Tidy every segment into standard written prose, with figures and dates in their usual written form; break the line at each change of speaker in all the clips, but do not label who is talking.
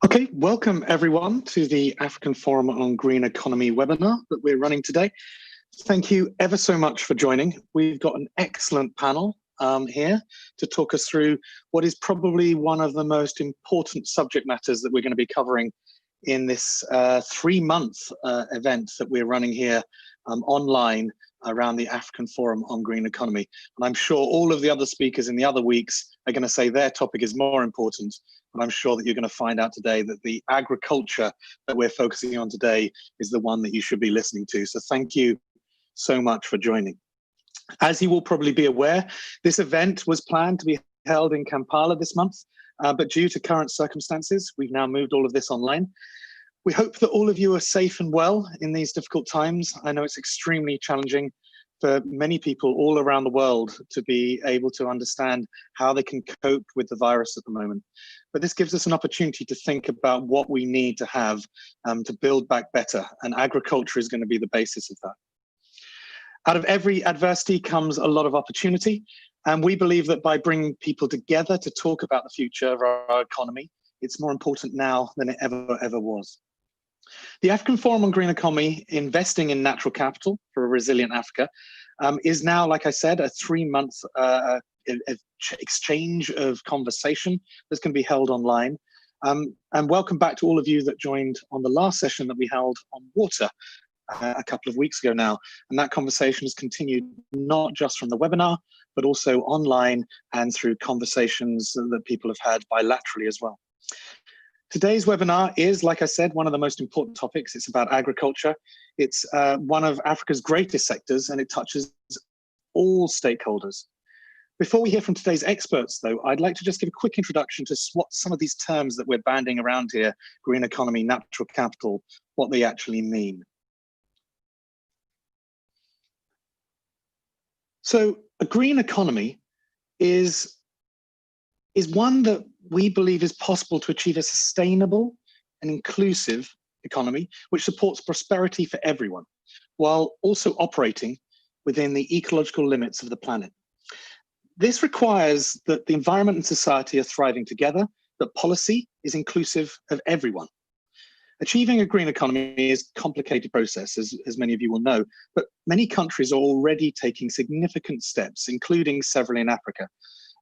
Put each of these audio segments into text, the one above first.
Okay, welcome everyone to the African Forum on Green Economy webinar that we're running today. Thank you ever so much for joining. We've got an excellent panel here to talk us through what is probably one of the most important subject matters that we're going to be covering in this 3-month event that we're running here online around the African Forum on Green Economy. And I'm sure all of the other speakers in the other weeks are going to say their topic is more important. But I'm sure that you're going to find out today that the agriculture that we're focusing on today is the one that you should be listening to. So thank you so much for joining. As you will probably be aware, this event was planned to be held in Kampala this month, but due to current circumstances, we've now moved all of this online. We hope that all of you are safe and well in these difficult times. I know it's extremely challenging for many people all around the world to be able to understand how they can cope with the virus at the moment. But this gives us an opportunity to think about what we need to have to build back better, and agriculture is going to be the basis of that. Out of every adversity comes a lot of opportunity, and we believe that by bringing people together to talk about the future of our economy, it's more important now than it ever was. The African Forum on Green Economy, investing in natural capital for a resilient Africa, is now, like I said, a 3-month exchange of conversation that's going to be held online. And welcome back to all of you that joined on the last session that we held on water a couple of weeks ago now. And that conversation has continued not just from the webinar, but also online and through conversations that people have had bilaterally as well. Today's webinar is, like I said, one of the most important topics. It's about agriculture. It's one of Africa's greatest sectors, and it touches all stakeholders. Before we hear from today's experts, though, I'd like to just give a quick introduction to what some of these terms that we're banding around here, green economy, natural capital, what they actually mean. So a green economy is one that we believe is possible to achieve a sustainable and inclusive economy, which supports prosperity for everyone, while also operating within the ecological limits of the planet. This requires that the environment and society are thriving together, that policy is inclusive of everyone. Achieving a green economy is a complicated process, as many of you will know, but many countries are already taking significant steps, including several in Africa.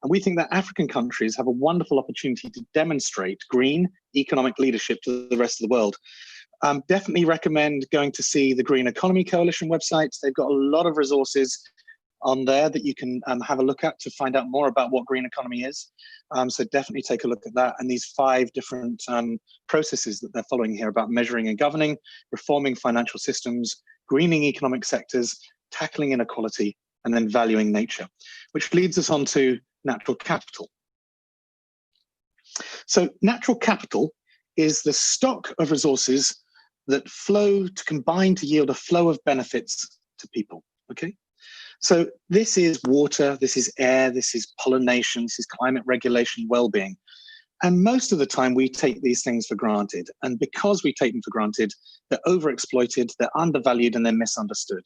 And we think that African countries have a wonderful opportunity to demonstrate green economic leadership to the rest of the world. Definitely recommend going to see the Green Economy Coalition websites. They've got a lot of resources on there that you can have a look at to find out more about what green economy is. So definitely take a look at that and these 5 different processes that they're following here about measuring and governing, reforming financial systems, greening economic sectors, tackling inequality, and then valuing nature, which leads us on to natural capital. So natural capital is the stock of resources that flow to combine to yield a flow of benefits to people, okay? So this is water, this is air, this is pollination, this is climate regulation, well-being. And most of the time we take these things for granted. And because we take them for granted, they're overexploited, they're undervalued, and they're misunderstood.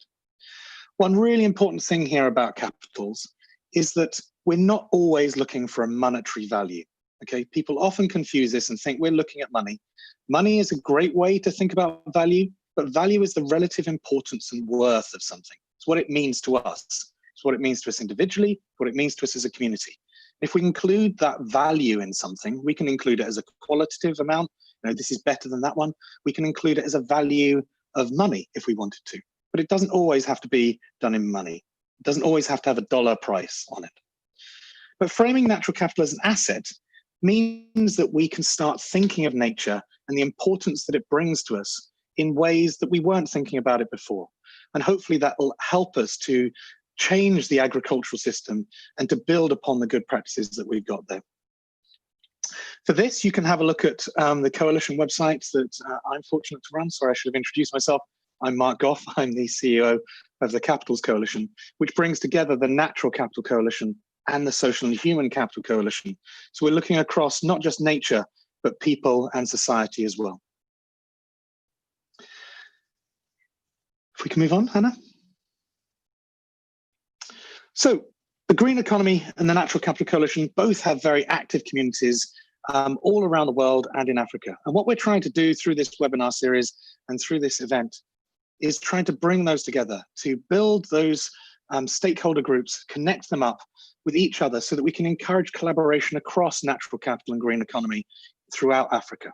One really important thing here about capitals is that we're not always looking for a monetary value, okay? People often confuse this and think we're looking at money. Money is a great way to think about value, but value is the relative importance and worth of something. It's what it means to us. It's what it means to us individually, what it means to us as a community. If we include that value in something, we can include it as a qualitative amount. You know, this is better than that one. We can include it as a value of money if we wanted to, but it doesn't always have to be done in money. It doesn't always have to have a dollar price on it. But framing natural capital as an asset means that we can start thinking of nature and the importance that it brings to us in ways that we weren't thinking about it before. And hopefully that will help us to change the agricultural system and to build upon the good practices that we've got there. For this, you can have a look at the coalition websites that I'm fortunate to run. Sorry, I should have introduced myself. I'm Mark Goff. I'm the CEO of the Capitals Coalition, which brings together the Natural Capital Coalition and the Social and Human Capital Coalition. So we're looking across not just nature, but people and society as well. If we can move on, Hannah. So the Green Economy and the Natural Capital Coalition both have very active communities all around the world and in Africa. And what we're trying to do through this webinar series and through this event is trying to bring those together, to build those stakeholder groups, connect them up with each other so that we can encourage collaboration across natural capital and green economy throughout Africa.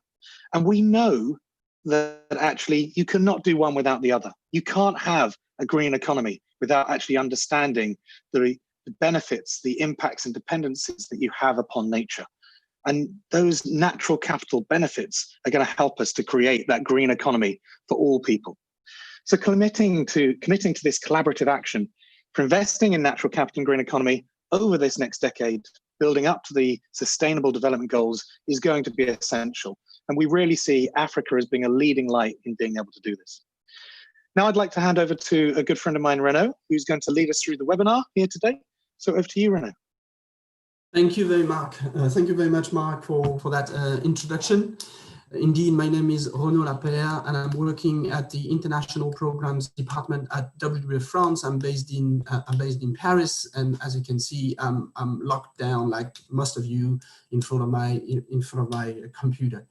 And we know that actually you cannot do one without the other. You can't have a green economy without actually understanding the benefits, the impacts and dependencies that you have upon nature. And those natural capital benefits are going to help us to create that green economy for all people. So committing to this collaborative action for investing in natural capital and green economy over this next decade, building up to the Sustainable Development Goals, is going to be essential. And we really see Africa as being a leading light in being able to do this. Now I'd like to hand over to a good friend of mine, Renaud, who's going to lead us through the webinar here today. So over to you, Renaud.
Thank you very much. Thank you very much, Mark, for that introduction. Indeed, my name is Renaud Lapère, and I'm working at the International Programs Department at WWF France. I'm based in Paris, and as you can see, I'm locked down like most of you in front of my computer.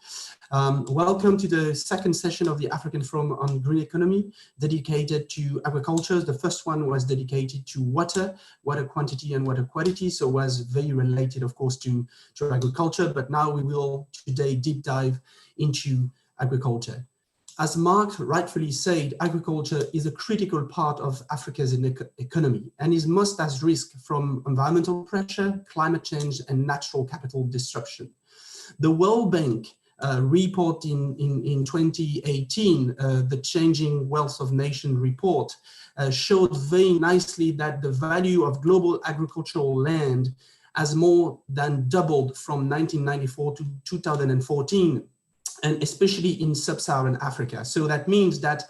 Welcome to the second session of the African Forum on Green Economy, dedicated to agriculture. The first one was dedicated to water quantity and water quality, so it was very related, of course, to agriculture. But now we will today deep dive into agriculture. As Mark rightfully said, agriculture is a critical part of Africa's economy and is most at risk from environmental pressure, climate change, and natural capital disruption. The World Bank report in 2018, the Changing Wealth of Nations report, showed very nicely that the value of global agricultural land has more than doubled from 1994 to 2014, and especially in Sub-Saharan Africa. So that means that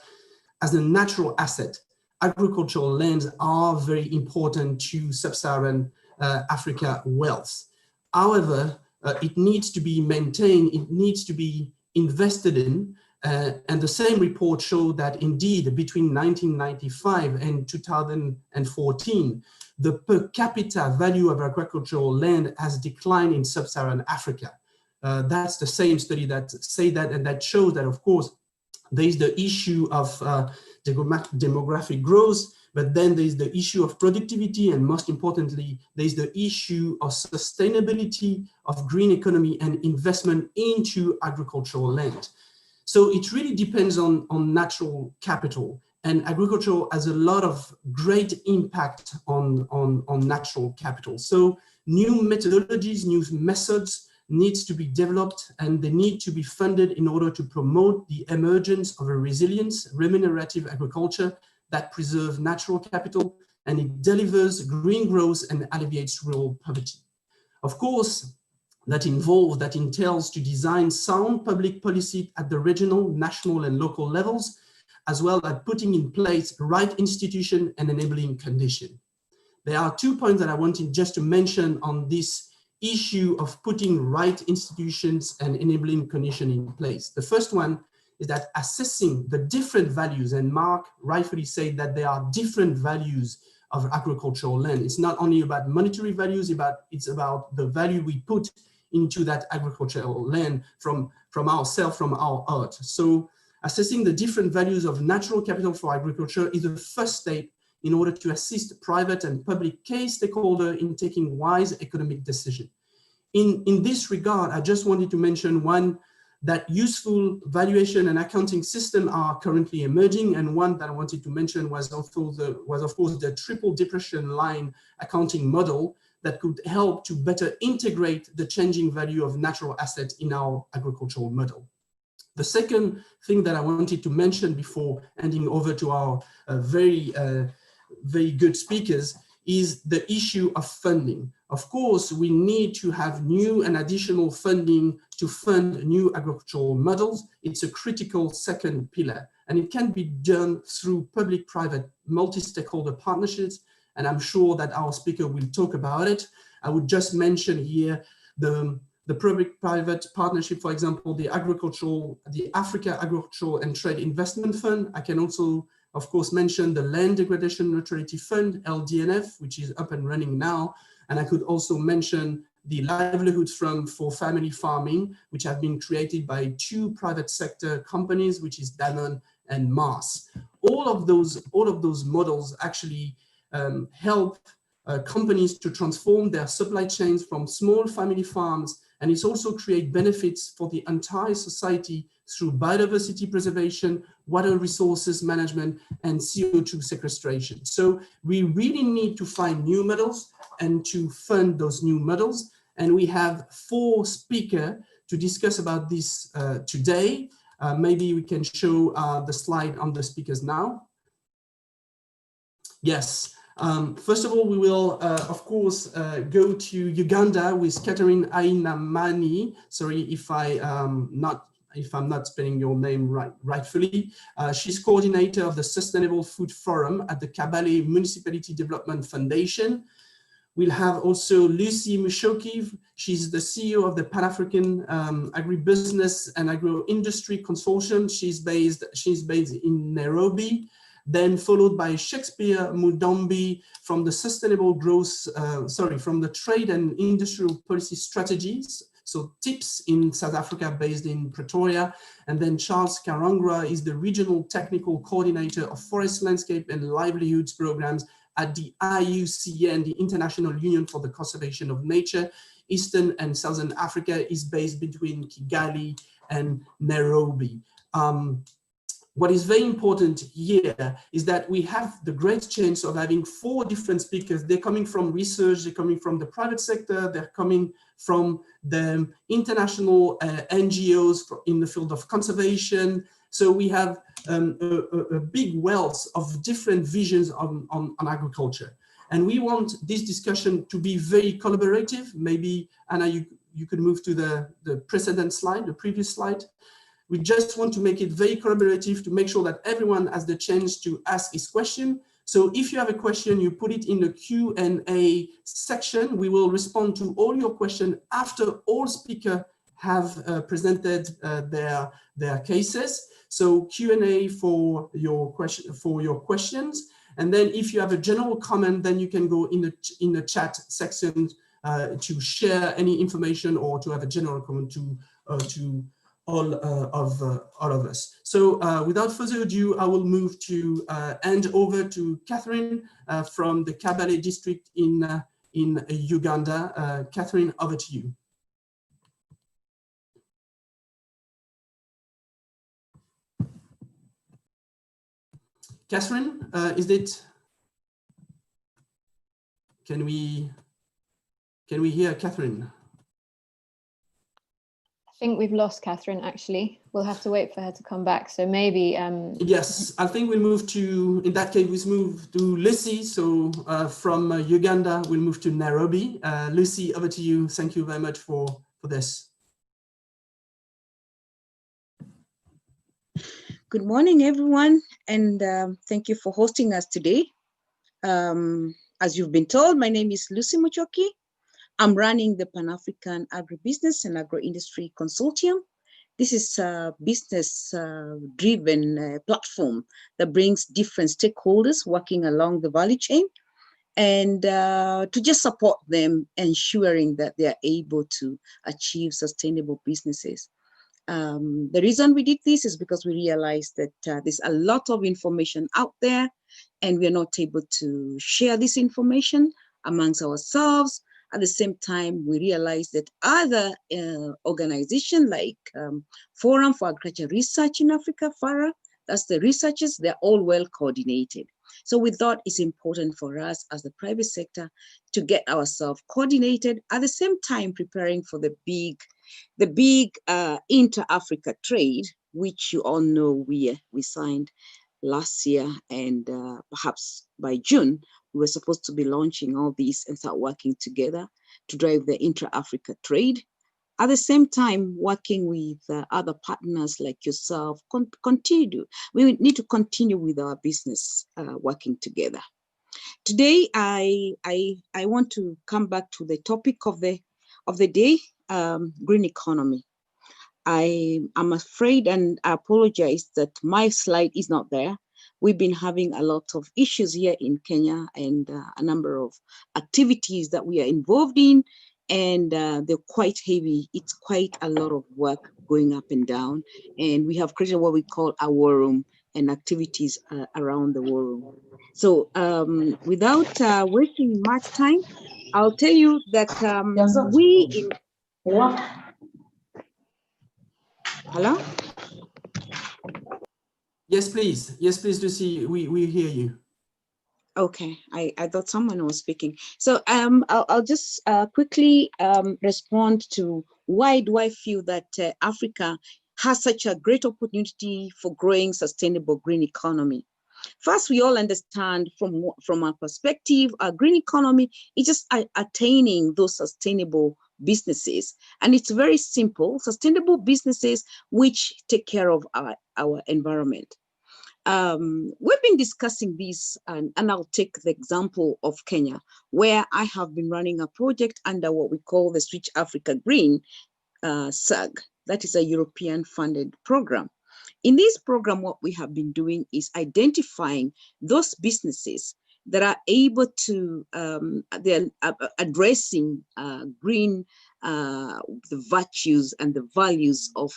as a natural asset, agricultural lands are very important to Sub-Saharan Africa wealth. However, it needs to be maintained, it needs to be invested in, and the same report showed that indeed between 1995 and 2014, the per capita value of agricultural land has declined in Sub-Saharan Africa. That's the same study that say that, and that shows that, of course, there is the issue of demographic growth, but then there is the issue of productivity, and most importantly, there is the issue of sustainability of green economy and investment into agricultural land. So it really depends on natural capital, and agriculture has a lot of great impact on natural capital. So new methodologies, new methods needs to be developed, and they need to be funded in order to promote the emergence of a resilient, remunerative agriculture that preserves natural capital, and it delivers green growth and alleviates rural poverty. Of course, that entails to design sound public policy at the regional, national, and local levels, as well as putting in place right institution and enabling condition. There are 2 points that I wanted just to mention on this issue of putting right institutions and enabling condition in place. The first one is that assessing the different values, and Mark rightfully said that there are different values of agricultural land. It's not only about monetary values, it's about the value we put into that agricultural land from ourselves, from our earth. So assessing the different values of natural capital for agriculture is the first step in order to assist private and public key stakeholders in taking wise economic decisions. In this regard, I just wanted to mention one, that useful valuation and accounting system are currently emerging, and one that I wanted to mention was of course the triple depression line accounting model that could help to better integrate the changing value of natural assets in our agricultural model. The second thing that I wanted to mention before handing over to our very good speakers is the issue of funding. Of course, we need to have new and additional funding to fund new agricultural models. It's a critical second pillar, and it can be done through public-private multi-stakeholder partnerships, and I'm sure that our speaker will talk about it. I would just mention here the public-private partnership, for example, the Africa Agricultural and Trade Investment Fund. I can also, of course, mention the Land Degradation Neutrality Fund, LDNF, which is up and running now. And I could also mention the livelihoods for family farming, which have been created by 2 private sector companies, which is Danone and Mars. All of those models actually help companies to transform their supply chains from small family farms, and it's also create benefits for the entire society through biodiversity preservation, water resources management, and CO2 sequestration. So we really need to find new models and to fund those new models. And we have 4 speakers to discuss about this today. Maybe we can show the slide on the speakers now. Yes. First of all, we will, of course, go to Uganda with Catherine Ainamani. Sorry if I'm not spelling your name rightfully. She's coordinator of the Sustainable Food Forum at the Kabale Municipality Development Foundation. We'll have also Lucy Mushoki. She's the CEO of the Pan-African Agribusiness and Agro-Industry Consortium. She's based in Nairobi. Then followed by Shakespeare Mudombi from the from the Trade and Industrial Policy Strategies, so TIPS in South Africa, based in Pretoria. And then Charles Karangwa is the Regional Technical Coordinator of Forest Landscape and Livelihoods Programs at the IUCN, the International Union for the Conservation of Nature. Eastern and Southern Africa is based between Kigali and Nairobi. What is very important here is that we have the great chance of having 4 different speakers. They're coming from research, they're coming from the private sector, they're coming from the international NGOs in the field of conservation. So we have a big wealth of different visions on agriculture. And we want this discussion to be very collaborative. Maybe, Anna, you could move to the precedent slide, the previous slide. We just want to make it very collaborative to make sure that everyone has the chance to ask his question. So if you have a question, you put it in the Q&A section. We will respond to all your questions after all speakers have presented their cases. So Q&A for your questions. And then if you have a general comment, then you can go in the chat section to share any information or to have a general comment to all of us. So without further ado, I will move to hand over to Catherine from the Kabale district in Uganda. Catherine, over to you. Catherine, can we hear Catherine?
I think we've lost Catherine, actually. We'll have to wait for her to come back. So maybe...
Yes, I think we'll move to, in that case, we'll move to Lucy. So from Uganda, we'll move to Nairobi. Lucy, over to you. Thank you very much for this.
Good morning, everyone. And thank you for hosting us today. As you've been told, my name is Lucy Mushoki. I'm running the Pan-African Agribusiness and Agro-Industry Consortium. This is a business-driven platform that brings different stakeholders working along the value chain and to just support them, ensuring that they are able to achieve sustainable businesses. The reason we did this is because we realized that there's a lot of information out there and we're not able to share this information amongst ourselves. At the same time, we realized that other organizations like Forum for Agriculture Research in Africa, FARA, that's the researchers, they're all well coordinated. So we thought it's important for us as the private sector to get ourselves coordinated, at the same time preparing for the big inter-Africa trade, which you all know we signed last year, and perhaps by June, we were supposed to be launching all these and start working together to drive the intra-Africa trade. At the same time, working with other partners like yourself, we need to continue with our business working together. Today, I want to come back to the topic of the day, green economy. I'm afraid and I apologize that my slide is not there. We've been having a lot of issues here in Kenya and a number of activities that we are involved in and they're quite heavy. It's quite a lot of work going up and down. And we have created what we call a war room and activities around the war room. So without wasting much time, I'll tell you that we in... Hello?
Yes, please. Yes, please, Lucy. We hear you.
Okay, I thought someone was speaking. So I'll just quickly respond to why do I feel that Africa has such a great opportunity for growing sustainable green economy. First, we all understand from our perspective, our green economy is just attaining those sustainable businesses. And it's very simple, sustainable businesses which take care of our environment. We've been discussing this, and I'll take the example of Kenya, where I have been running a project under what we call the Switch Africa Green SAG. That is a European funded program. In this program, what we have been doing is identifying those businesses that are able to, they're addressing green, the virtues and the values of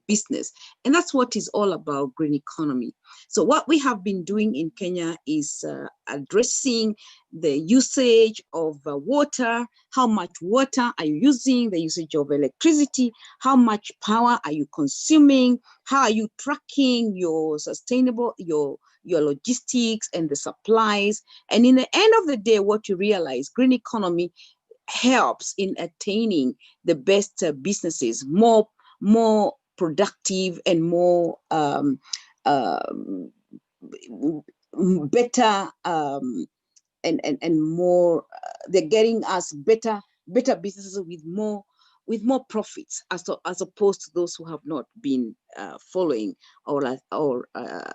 business. And that's what is all about green economy. So what we have been doing in Kenya is addressing the usage of water. How much water are you using? The usage of electricity. How much power are you consuming? How are you tracking your sustainable, your logistics and the supplies? And in the end of the day, what you realize, green economy helps in attaining the best businesses, more productive and more better and more. They're getting us better businesses with more profits, as opposed to those who have not been following or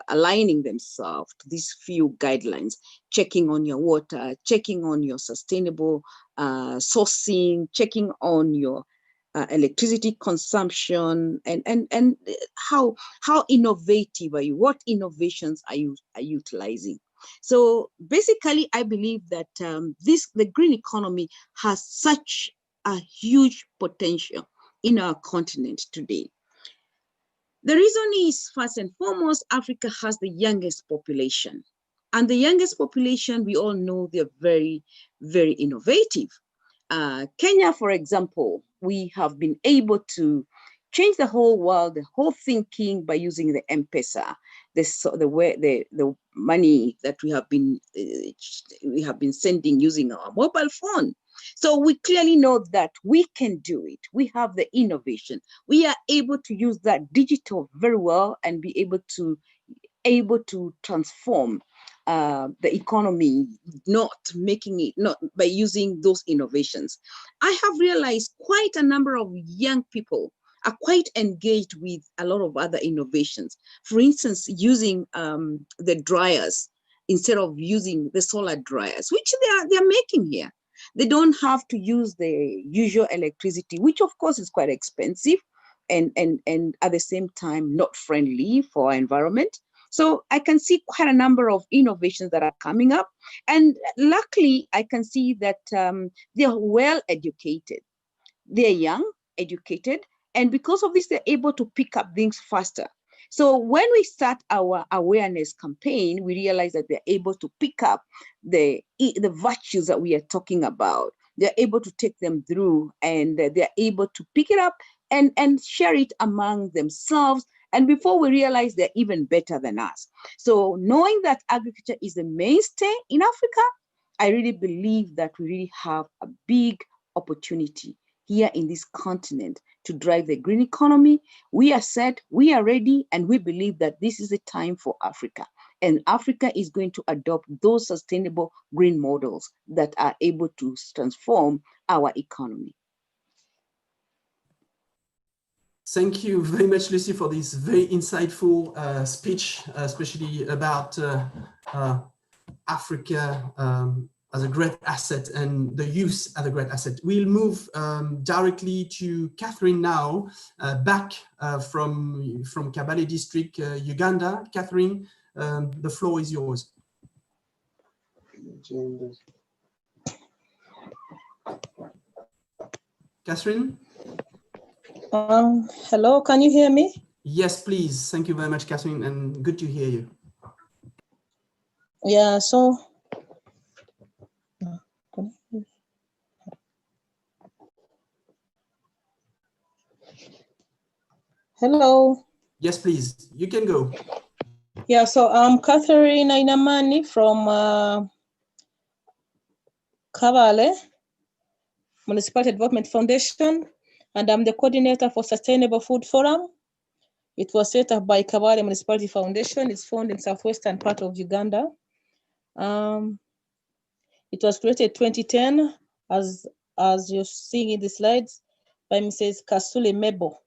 aligning themselves to these few guidelines, checking on your water, checking on your sustainable sourcing, checking on your electricity consumption, and how innovative are you? What innovations are you utilizing? So basically, I believe that the green economy has such a huge potential in our continent today. The reason is, first and foremost, Africa has the youngest population. And the youngest population, we all know they're very, very innovative. Kenya, for example, we have been able to change the whole world, the whole thinking by using the M-Pesa, the money that we have been sending using our mobile phone. So we clearly know that we can do it. We have the innovation. We are able to use that digital very well and be able to transform the economy, not by using those innovations. I have realized quite a number of young people are quite engaged with a lot of other innovations. For instance, using the dryers instead of using the solar dryers, which they are making here. They don't have to use the usual electricity, which of course is quite expensive and at the same time not friendly for our environment. So I can see quite a number of innovations that are coming up. And luckily, I can see that they're well educated. They're young, educated, and because of this, they're able to pick up things faster. So when we start our awareness campaign, we realize that they're able to pick up the virtues that we are talking about. They're able to take them through, and they're able to pick it up and share it among themselves. And before we realize, they're even better than us. So knowing that agriculture is the mainstay in Africa, I really believe that we really have a big opportunity here in this continent to drive the green economy. We are set, we are ready, and we believe that this is the time for Africa. And Africa is going to adopt those sustainable green models that are able to transform our economy.
Thank you very much, Lucy, for this very insightful speech, especially about Africa as a great asset and the youth as a great asset. We'll move directly to Catherine now, back from Kabale district, Uganda. Catherine, the floor is yours. Catherine?
Hello, can you hear me?
Yes, please. Thank you very much, Catherine, and good to hear you.
Yeah, so hello.
Yes, please. You can go.
Yeah, so I'm Catherine Ainamani from Kabale Municipal Development Foundation, and I'm the coordinator for Sustainable Food Forum. It was set up by Kabale Municipality Foundation. It's found in southwestern part of Uganda. It was created 2010, as you're seeing in the slides, by Mrs. Kasule Mebo.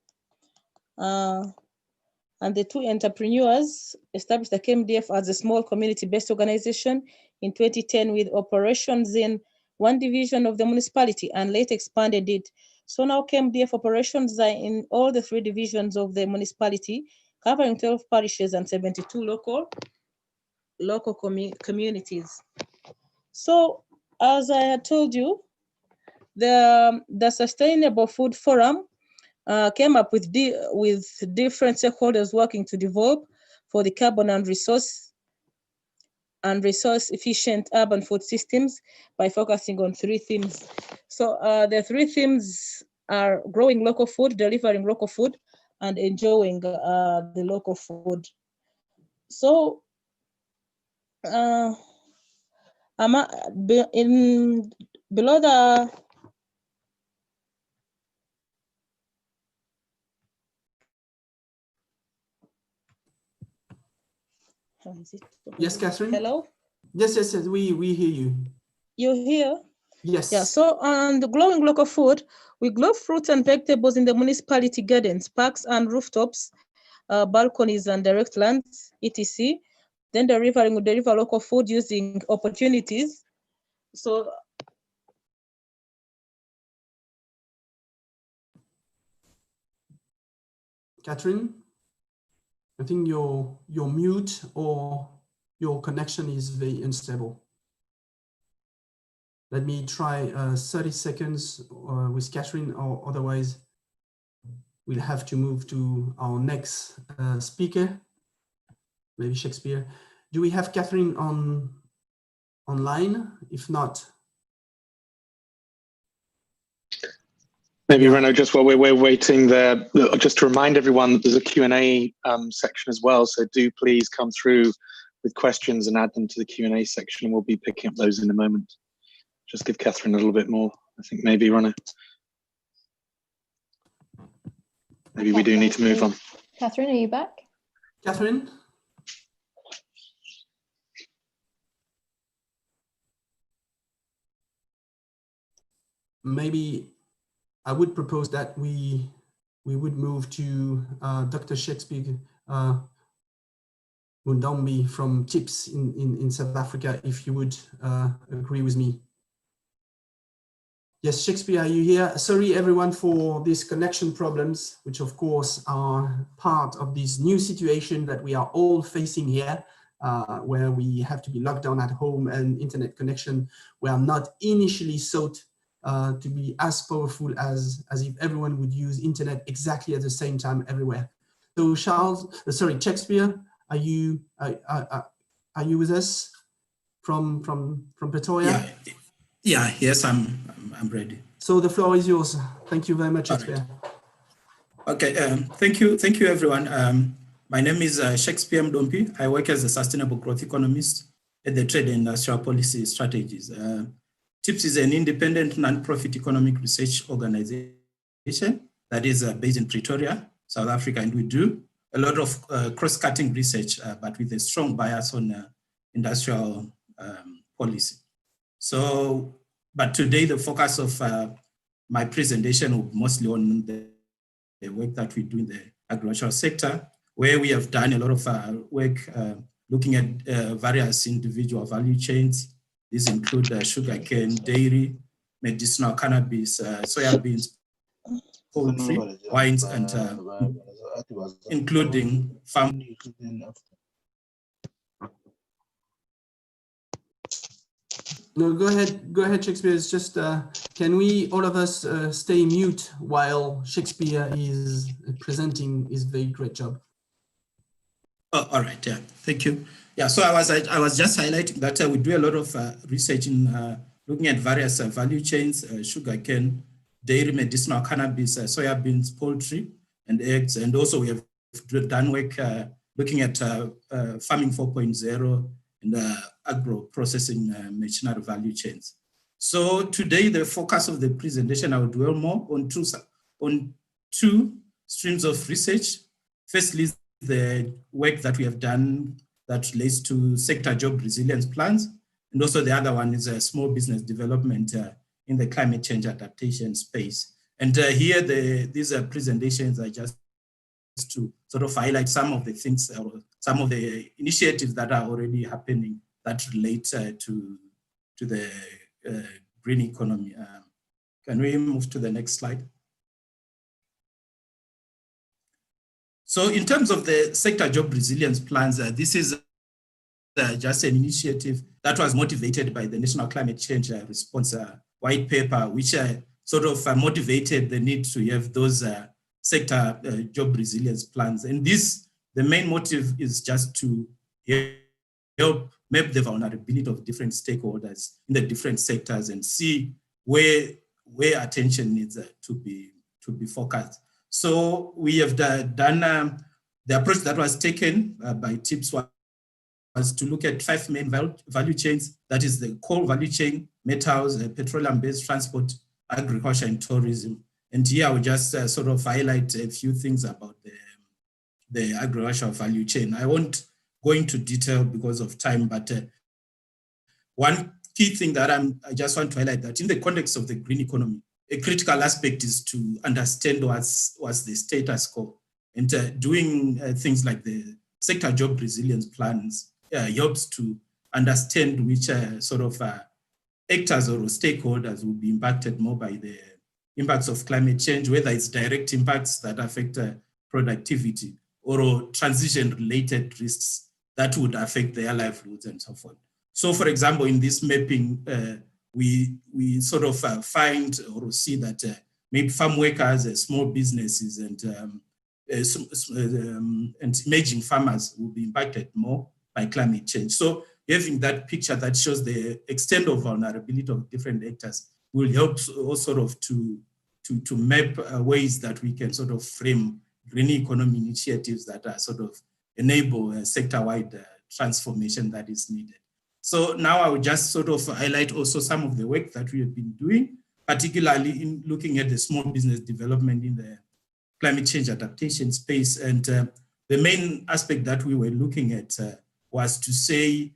And the two entrepreneurs established the KMDF as a small community-based organization in 2010 with operations in one division of the municipality and later expanded it. So now KMDF operations are in all the 3 divisions of the municipality, covering 12 parishes and 72 local communities. So as I had told you, the Sustainable Food Forum came up with different stakeholders working to develop for the carbon and resource efficient urban food systems by focusing on 3 themes. So the 3 themes are growing local food, delivering local food, and enjoying the local food. So below the
Yes, Catherine?
Hello?
Yes, we hear you.
You hear?
Yes.
Yeah, so on the growing local food, we grow fruits and vegetables in the municipality gardens, parks and rooftops, balconies and direct lands, etc. Then we deliver local food using opportunities. So
Catherine, I think you're mute or your connection is very unstable. Let me try 30 seconds with Catherine, or otherwise we'll have to move to our next speaker, maybe Shakespeare. Do we have Catherine online? If not,
maybe Renaud, just while we're waiting there, just to remind everyone that there's a Q&A section as well. So do please come through with questions and add them to the Q&A section. We'll be picking up those in a moment. Just give Catherine a little bit more, I think, maybe, Renaud. Maybe we do need to move on.
Catherine, are you back?
Catherine? Maybe I would propose that we would move to Dr. Shakespeare Mundombi from TIPS in South Africa, if you would agree with me. Yes, Shakespeare, are you here? Sorry, everyone, for these connection problems, which of course are part of this new situation that we are all facing here, where we have to be locked down at home and internet connection were not initially sought to be as powerful as if everyone would use internet exactly at the same time everywhere. So Shakespeare, are you with us from Pretoria?
Yeah, yes, I'm ready.
So the floor is yours. Thank you very much, Shakespeare.
Right. Okay, thank you everyone. My name is Shakespeare Mdompi. I work as a sustainable growth economist at the Trade and Industrial Policy Strategies. TIPS is an independent non-profit economic research organization that is based in Pretoria, South Africa, and we do a lot of cross-cutting research, but with a strong bias on industrial policy. So, but today the focus of my presentation will be mostly on the work that we do in the agricultural sector, where we have done a lot of work looking at various individual value chains. These include sugarcane, dairy, medicinal cannabis, soybeans, poultry, wines, and including farm.
No, go ahead, Shakespeare. It's just Can we, all of us, stay mute while Shakespeare is presenting his very great job?
Oh, all right, yeah, thank you. Yeah, so I was just highlighting that we do a lot of research in looking at various value chains, sugarcane, dairy, medicinal cannabis, soya beans, poultry, and eggs. And also we have done work looking at farming 4.0 and agro-processing machinery value chains. So today, the focus of the presentation, I will dwell more on two streams of research. Firstly, the work that we have done that relates to sector job resilience plans. And also the other one is small business development in the climate change adaptation space. And here, these presentations are just to sort of highlight some of the things, some of the initiatives that are already happening that relate to the green economy. Can we move to the next slide? So in terms of the sector job resilience plans, this is just an initiative that was motivated by the National Climate Change Response White Paper, which sort of motivated the need to have those sector job resilience plans. And the main motive is just to help map the vulnerability of different stakeholders in the different sectors and see where attention needs to be focused. So we have done the approach that was taken by TIPS was to look at 5 main value chains. That is the coal value chain, metals, petroleum-based transport, agriculture, and tourism. And here I will just sort of highlight a few things about the agricultural value chain. I won't go into detail because of time, but one key thing that I just want to highlight that in the context of the green economy, a critical aspect is to understand what's the status quo. And doing things like the sector job resilience plans helps to understand which sort of actors or stakeholders will be impacted more by the impacts of climate change, whether it's direct impacts that affect productivity or transition-related risks that would affect their livelihoods and so forth. So, for example, in this mapping, we sort of find or see that maybe farm workers, small businesses, and emerging farmers will be impacted more by climate change. So having that picture that shows the extent of vulnerability of different actors will help sort of to map ways that we can sort of frame green economy initiatives that are sort of enable a sector-wide transformation that is needed. So now I will just sort of highlight also some of the work that we have been doing, particularly in looking at the small business development in the climate change adaptation space. And the main aspect that we were looking at was to say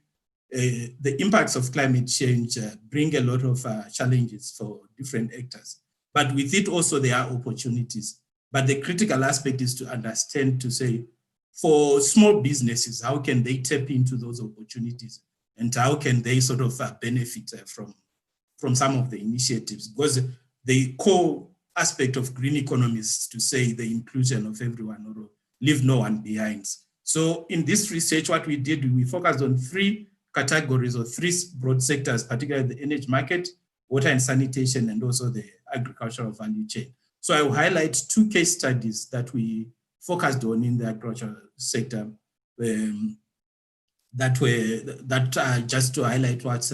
the impacts of climate change bring a lot of challenges for different actors. But with it also there are opportunities. But the critical aspect is to understand, to say, for small businesses, how can they tap into those opportunities? And how can they sort of benefit from some of the initiatives? Because the core aspect of green economy is to say the inclusion of everyone or leave no one behind. So in this research, what we did, we focused on 3 categories or 3 broad sectors, particularly the energy market, water and sanitation, and also the agricultural value chain. So I will highlight 2 case studies that we focused on in the agricultural sector that just to highlight what's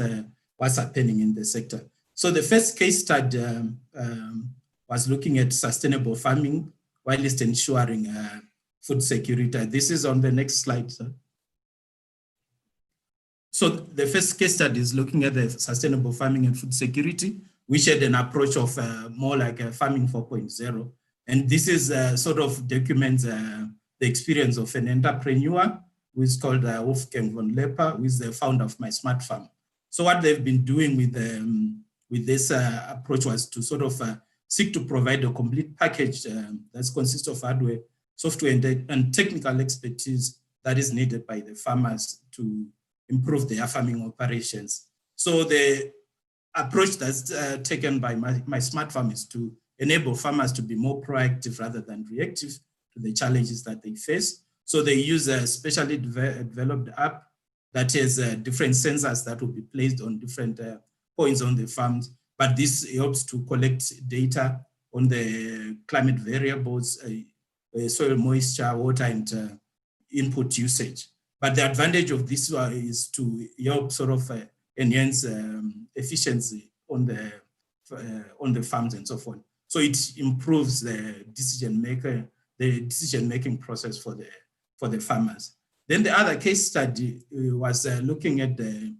happening in the sector. So the first case study was looking at sustainable farming whilst ensuring food security. This is on the next slide, sir. So the first case study is looking at the sustainable farming and food security, which had an approach of more like a farming 4.0. And this is sort of documents the experience of an entrepreneur who is called Wolfgang von Lepper, who is the founder of My Smart Farm. So what they've been doing with this approach was to sort of seek to provide a complete package that consists of hardware, software, and technical expertise that is needed by the farmers to improve their farming operations. So the approach that's taken by My Smart Farm is to enable farmers to be more proactive rather than reactive to the challenges that they face. So they use a specially developed app that has different sensors that will be placed on different points on the farms but this helps to collect data on the climate variables, soil moisture, water, and input usage. But the advantage of this is to help sort of enhance efficiency on the farms and so forth. So it improves the decision-making process for the farmers. Then the other case study was looking at the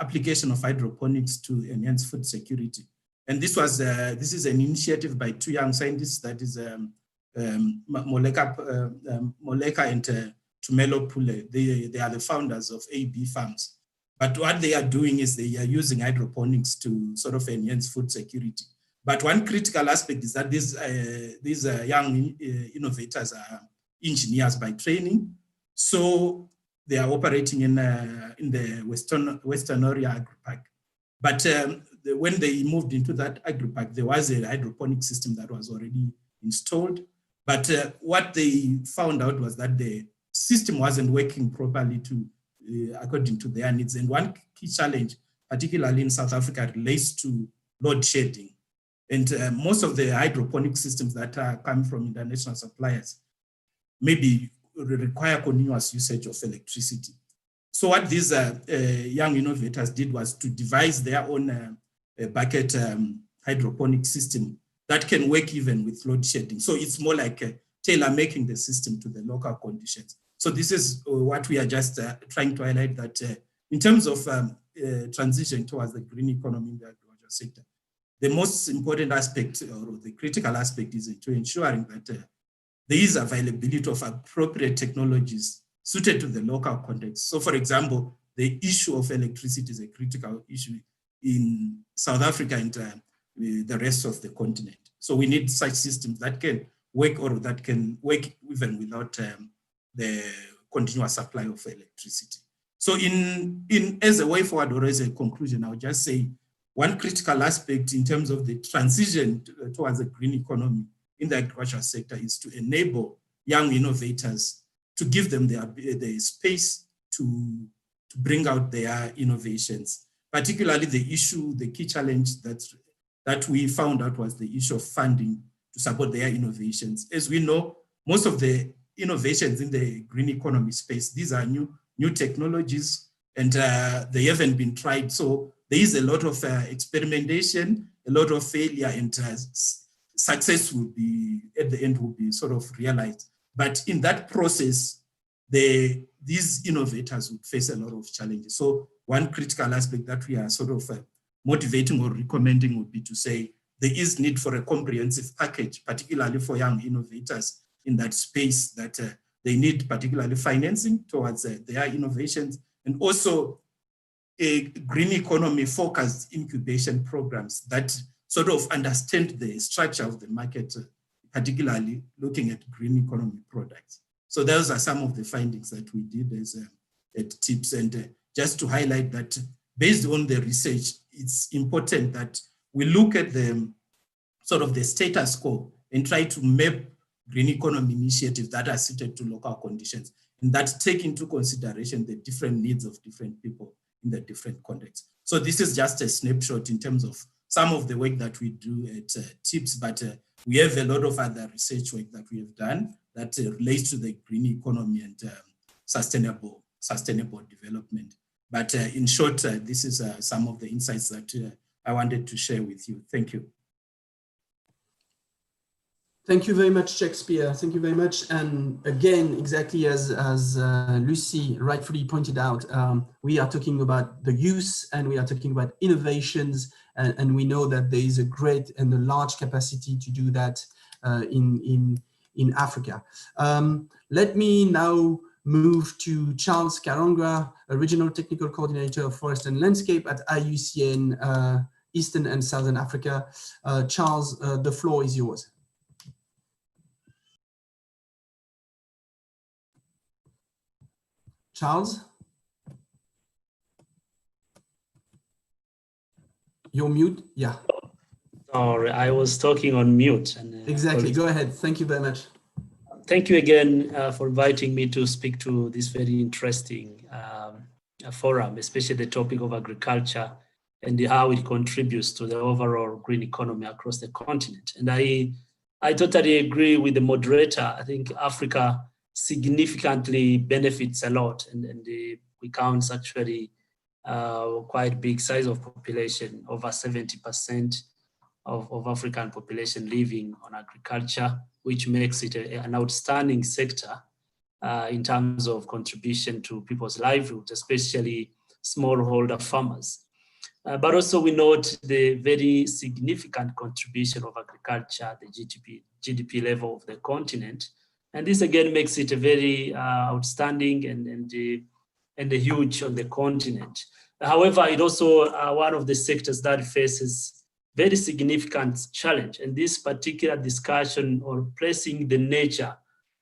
application of hydroponics to enhance food security. And this is an initiative by two young scientists, that is Moleka and Tumelo Pule. They are the founders of AB Farms. But what they are doing is they are using hydroponics to sort of enhance food security. But one critical aspect is that these young innovators are engineers by training. So they are operating in the Western Area Agri-Park. But when they moved into that Agri-Park, there was a hydroponic system that was already installed. But what they found out was that the system wasn't working properly according to their needs. And one key challenge, particularly in South Africa, relates to load shedding. And most of the hydroponic systems that are coming from international suppliers maybe require continuous usage of electricity. So what these young innovators did was to devise their own bucket hydroponic system that can work even with load shedding. So it's more like tailor-making the system to the local conditions. So this is what we are just trying to highlight, that in terms of transition towards the green economy in the agriculture sector, the most important aspect, or the critical aspect, is to ensuring that there is availability of appropriate technologies suited to the local context. So for example, the issue of electricity is a critical issue in South Africa and the rest of the continent. So we need such systems that can work, or that can work even without the continuous supply of electricity. So as a way forward, or as a conclusion, I would just say one critical aspect in terms of the transition towards a green economy in the agricultural sector is to enable young innovators, to give them the space to bring out their innovations. Particularly the key challenge that we found out was the issue of funding to support their innovations. As we know, most of the innovations in the green economy space, these are new technologies, and they haven't been tried. So there is a lot of experimentation, a lot of failure, and success will be, at the end, will be sort of realized. But in that process, these innovators would face a lot of challenges. So one critical aspect that we are sort of motivating or recommending would be to say there is need for a comprehensive package, particularly for young innovators in that space, that they need particularly financing towards their innovations, and also a green economy focused incubation programs that sort of understand the structure of the market, particularly looking at green economy products. So those are some of the findings that we did as tips. And just to highlight that based on the research, it's important that we look at the sort of the status quo and try to map green economy initiatives that are suited to local conditions, and that take into consideration the different needs of different people in the different contexts. So this is just a snapshot in terms of some of the work that we do at TIPS, but we have a lot of other research work that we have done that relates to the green economy and sustainable development. But in short, this is some of the insights that I wanted to share with you. Thank you.
Thank you very much, Shakespeare. Thank you very much. And again, exactly as Lucy rightfully pointed out, we are talking about the use, and we are talking about innovations, and we know that there is a great and a large capacity to do that in Africa. Let me now move to Charles Karangwa, Regional Technical Coordinator of Forest and Landscape at IUCN Eastern and Southern Africa. Charles, the floor is yours. Charles? You're mute? Yeah.
Sorry, I was talking on mute. And,
exactly, go ahead. Thank you very much.
Thank you again for inviting me to speak to this very interesting forum, especially the topic of agriculture and how it contributes to the overall green economy across the continent. And I totally agree with the moderator. I think Africa significantly benefits a lot, and we count actually quite big size of population, over 70% of African population living on agriculture, which makes it an outstanding sector in terms of contribution to people's livelihoods, especially smallholder farmers. But also we note the very significant contribution of agriculture at the GDP level of the continent. And this again makes it a very outstanding and huge on the continent. However, it also one of the sectors that faces very significant challenge. And this particular discussion on placing the nature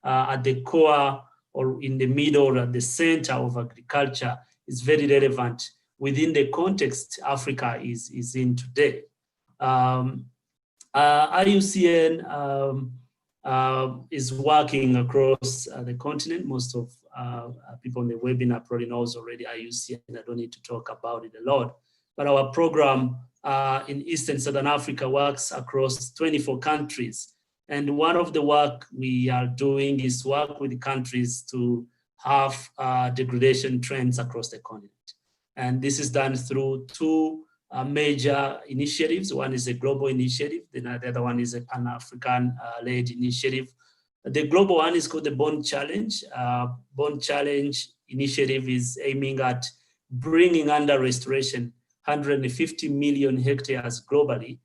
at the core or in the middle or at the center of agriculture is very relevant within the context Africa is in today. IUCN is working across the continent. Most of people on the webinar probably knows already IUCN. I don't need to talk about it a lot. But our program in Eastern Southern Africa works across 24 countries. And one of the work we are doing is work with the countries to have degradation trends across the continent. And this is done through two major initiatives. One is a global initiative, the other one is a Pan-African led initiative. The global one is called the Bond Challenge. Bond Challenge initiative is aiming at bringing under restoration 150 million hectares globally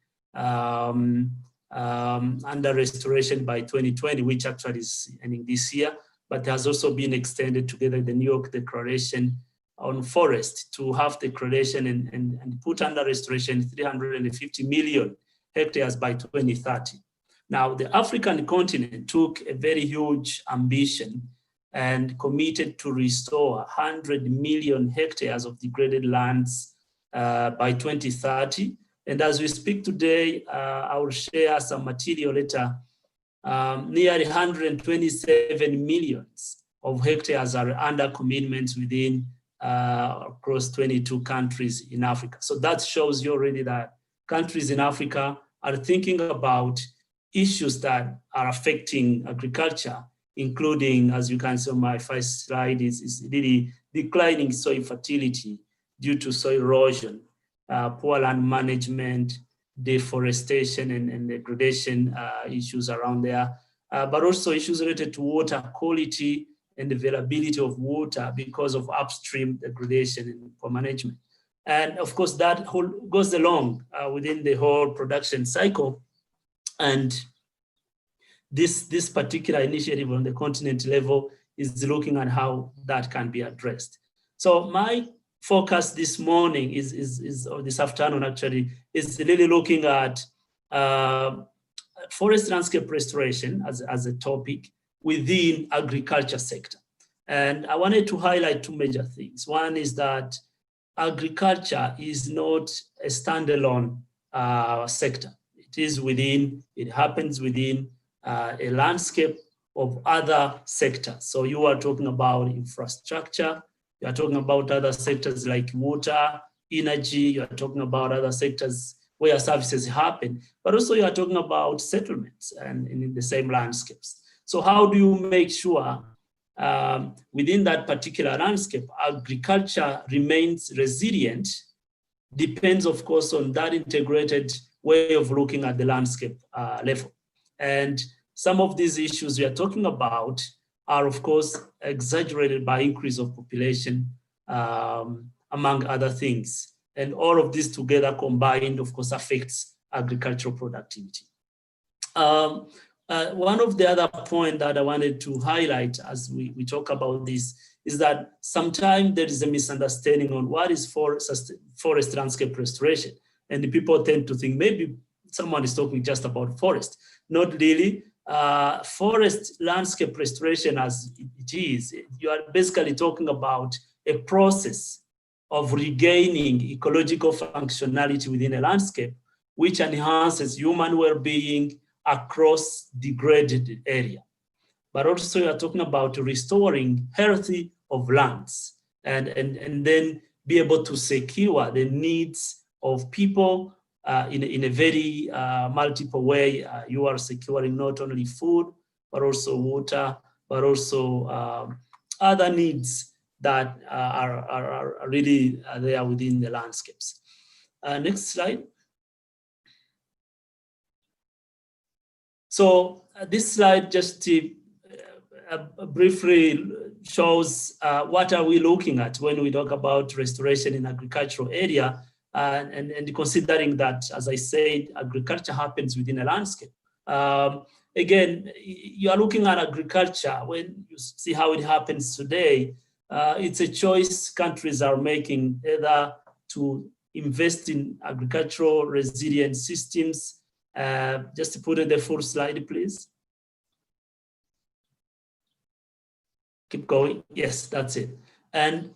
under restoration by 2020, which actually is ending this year, but has also been extended together with the New York Declaration on forest to have declaration and put under restoration 350 million hectares by 2030. Now, the African continent took a very huge ambition and committed to restore 100 million hectares of degraded lands by 2030. And as we speak today, I will share some material later. Nearly 127 millions of hectares are under commitments within across 22 countries in Africa. So that shows you already that countries in Africa are thinking about issues that are affecting agriculture, including, as you can see on my first slide, is really declining soil fertility due to soil erosion, poor land management, deforestation and degradation issues around there, but also issues related to water quality and availability of water because of upstream degradation and poor management. And of course, that whole goes along within the whole production cycle. And this particular initiative on the continent level is looking at how that can be addressed. So my focus this morning or this afternoon actually, is really looking at forest landscape restoration as a topic within agriculture sector. And I wanted to highlight two major things. One is that agriculture is not a standalone sector. It happens within a landscape of other sectors. So you are talking about infrastructure, you are talking about other sectors like water, energy, you are talking about other sectors where services happen, but also you are talking about settlements and in the same landscapes. So how do you make sure within that particular landscape, agriculture remains resilient? Depends, of course, on that integrated way of looking at the landscape level. And some of these issues we are talking about are, of course, exaggerated by increase of population, among other things. And all of this together combined, of course, affects agricultural productivity. One of the other points that I wanted to highlight as we talk about this is that sometimes there is a misunderstanding on what is forest landscape restoration. And the people tend to think maybe someone is talking just about forest. Not really. Forest landscape restoration as it is, you are basically talking about a process of regaining ecological functionality within a landscape, which enhances human well-being across degraded area. But also you are talking about restoring healthy of lands and then be able to secure the needs of people in a very multiple way. You are securing not only food, but also water, but also other needs that are really there within the landscapes. Next slide. So this slide just briefly shows what are we looking at when we talk about restoration in agricultural area, and considering that, as I said, agriculture happens within a landscape. Again, you are looking at agriculture. When you see how it happens today, it's a choice countries are making, either to invest in agricultural resilient systems. Just to put in the full slide, please. Keep going. Yes, that's it. And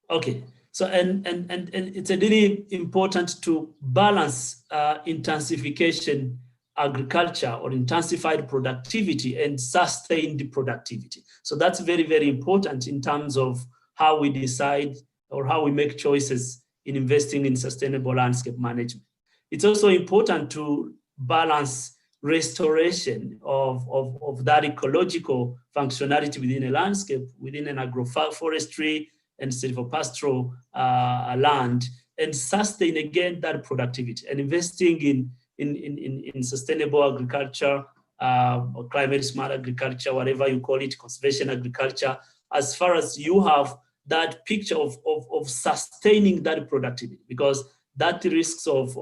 okay, so and it's a really important to balance intensification agriculture or intensified productivity and sustained productivity. So that's very, very important in terms of how we decide or how we make choices in investing in sustainable landscape management. It's also important to balance restoration of that ecological functionality within a landscape, within an agroforestry and silvopastoral land, and sustain again that productivity. And investing in sustainable agriculture or climate smart agriculture, whatever you call it, conservation agriculture, as far as you have that picture of sustaining that productivity, because that risks of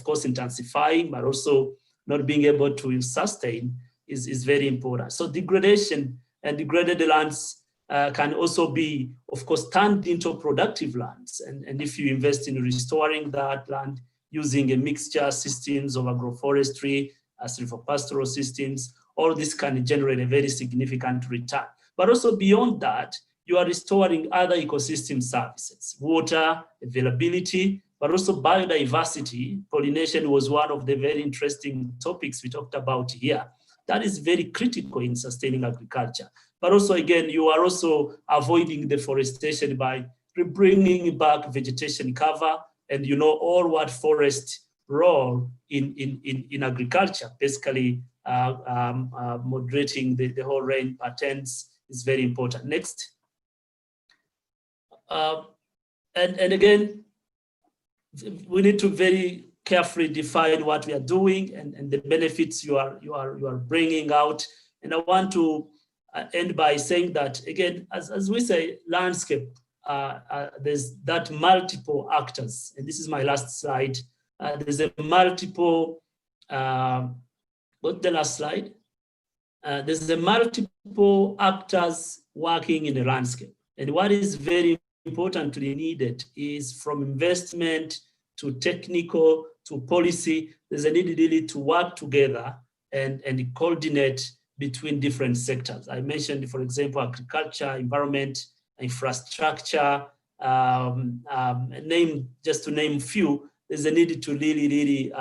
course intensifying, but also not being able to sustain is very important. So degradation and degraded lands can also be, of course, turned into productive lands. And if you invest in restoring that land using a mixture systems of agroforestry, silvopastoral systems, all this can generate a very significant return. But also beyond that, you are restoring other ecosystem services, water availability, but also biodiversity. Pollination was one of the very interesting topics we talked about here. That is very critical in sustaining agriculture. But also, again, you are also avoiding deforestation by bringing back vegetation cover, and you know all what forest role in agriculture, basically moderating the whole rain patterns is very important. Next. And again, we need to very carefully define what we are doing and the benefits you are bringing out. And I want to end by saying that, again, as we say, landscape, there's that multiple actors, and this is my last slide. There's a multiple, what's the last slide? There's a multiple actors working in the landscape. And what is very important to be needed is from investment to technical to policy, there's a need really to work together and coordinate between different sectors. I mentioned, for example, agriculture, environment, infrastructure, just to name few, there's a need to really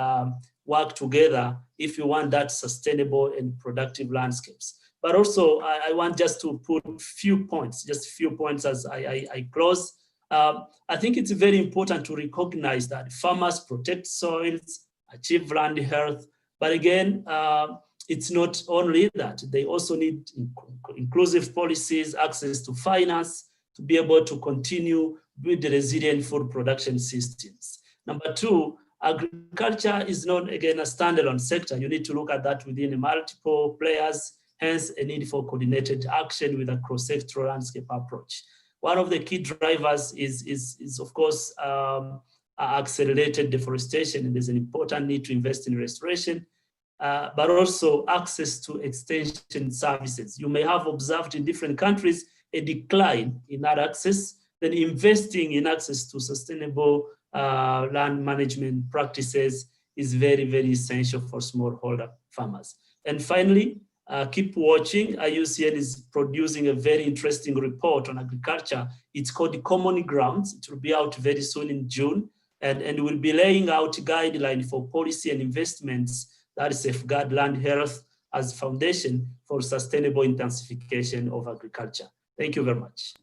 work together if you want that sustainable and productive landscapes. But also, I want just to put few points, just a few points as I close. I think it's very important to recognize that farmers protect soils, achieve land health, but again, it's not only that. They also need inclusive policies, access to finance, to be able to continue with the resilient food production systems. Number two, agriculture is not, again, a standalone sector. You need to look at that within multiple players, hence a need for coordinated action with a cross-sectoral landscape approach. One of the key drivers is of course, accelerated deforestation, and there's an important need to invest in restoration, but also access to extension services. You may have observed in different countries a decline in that access, then investing in access to sustainable land management practices is very, very essential for smallholder farmers. And finally, keep watching. IUCN is producing a very interesting report on agriculture. It's called the Common Grounds. It will be out very soon in June, and we'll be laying out a guideline for policy and investments that safeguard land health as foundation for sustainable intensification of agriculture. Thank you very much.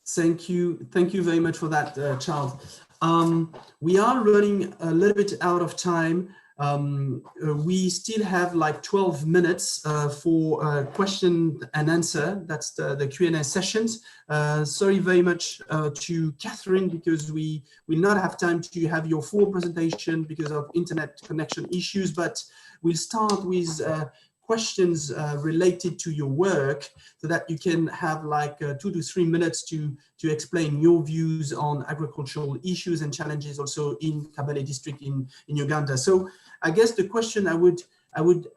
Thank you very much for that, Charles. We are running a little bit out of time. We still have like 12 minutes for question and answer. That's the Q&A sessions. Sorry very much to Catherine, because we will not have time to have your full presentation because of internet connection issues, but we'll start with questions related to your work, so that you can have like 2 to 3 minutes to explain your views on agricultural issues and challenges also in Kabale district in Uganda. So I guess the question I would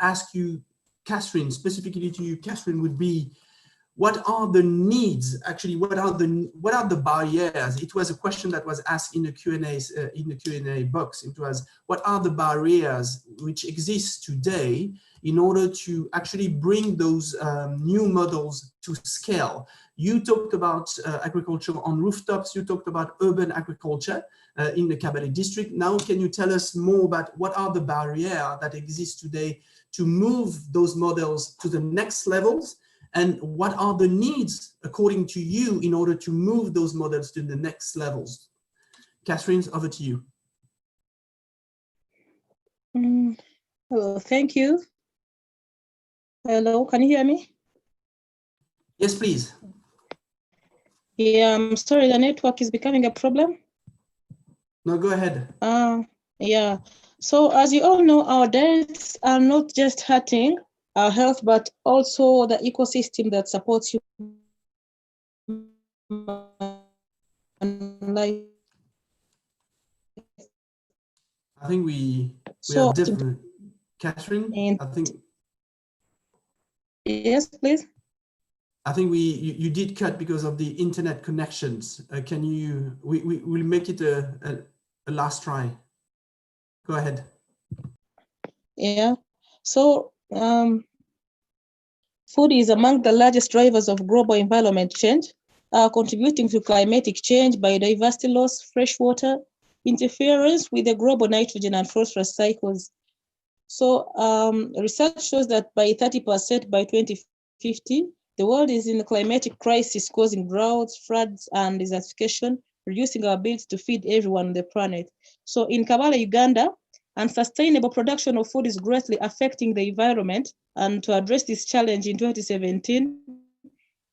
ask you, Catherine, specifically to you, Catherine, would be, what are the needs? Actually, what are the barriers? It was a question that was asked in the Q&A box. It was, what are the barriers which exist today in order to actually bring those new models to scale? You talked about agriculture on rooftops. You talked about urban agriculture in the Kabale district. Now, can you tell us more about what are the barriers that exist today to move those models to the next levels? And what are the needs, according to you, in order to move those models to the next levels? Catherine, over to you.
Hello, thank you. Hello, can you hear me?
Yes, please.
Yeah, I'm sorry, the network is becoming a problem.
No, go ahead.
Yeah, so as you all know, our diets are not just hurting our health, but also the ecosystem that supports you.
I think we are different. Catherine, I think.
Yes, please.
I think you did cut because of the internet connections. Can you, we'll make it a last try. Go ahead.
Yeah, so food is among the largest drivers of global environment change, contributing to climatic change, biodiversity loss, freshwater, interference with the global nitrogen and phosphorus cycles. So research shows that by 30% by 2050, the world is in a climatic crisis causing droughts, floods, and desertification, reducing our ability to feed everyone on the planet. So in Kabale, Uganda, unsustainable production of food is greatly affecting the environment. And to address this challenge in 2017,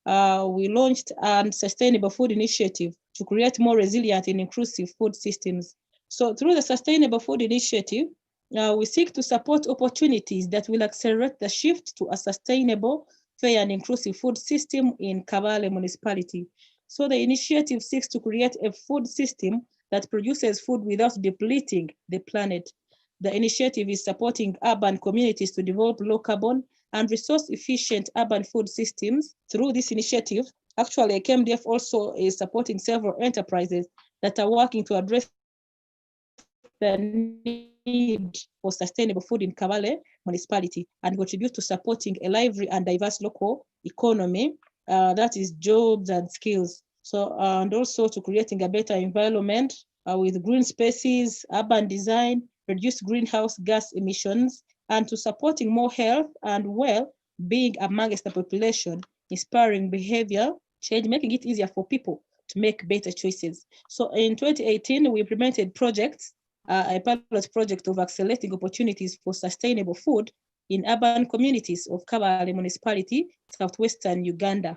we launched a sustainable food initiative to create more resilient and inclusive food systems. So through the Sustainable Food Initiative, we seek to support opportunities that will accelerate the shift to a sustainable, fair and inclusive food system in Kabale municipality. So the initiative seeks to create a food system that produces food without depleting the planet. The initiative is supporting urban communities to develop low carbon and resource efficient urban food systems. Through this initiative, actually, KMDF also is supporting several enterprises that are working to address the need for sustainable food in Kabale municipality and contribute to supporting a lively and diverse local economy, that is jobs and skills. So, and also to creating a better environment with green spaces, urban design, reduced greenhouse gas emissions, and to supporting more health and well-being amongst the population, inspiring behavior change, making it easier for people to make better choices. So in 2018, we implemented projects, a pilot project of accelerating opportunities for sustainable food in urban communities of Kabale municipality, southwestern Uganda.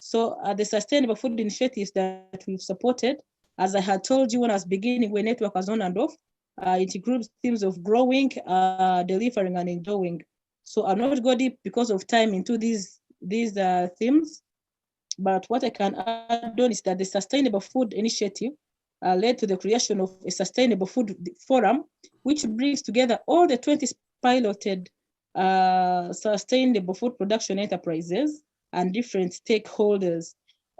So the sustainable food initiatives that we've supported, as I had told you when I was beginning, when network was on and off, it includes themes of growing, delivering, and enjoying. So I'll not go deep because of time into these themes, but what I can add on is that the Sustainable Food Initiative led to the creation of a Sustainable Food Forum, which brings together all the 20 piloted sustainable food production enterprises and different stakeholders.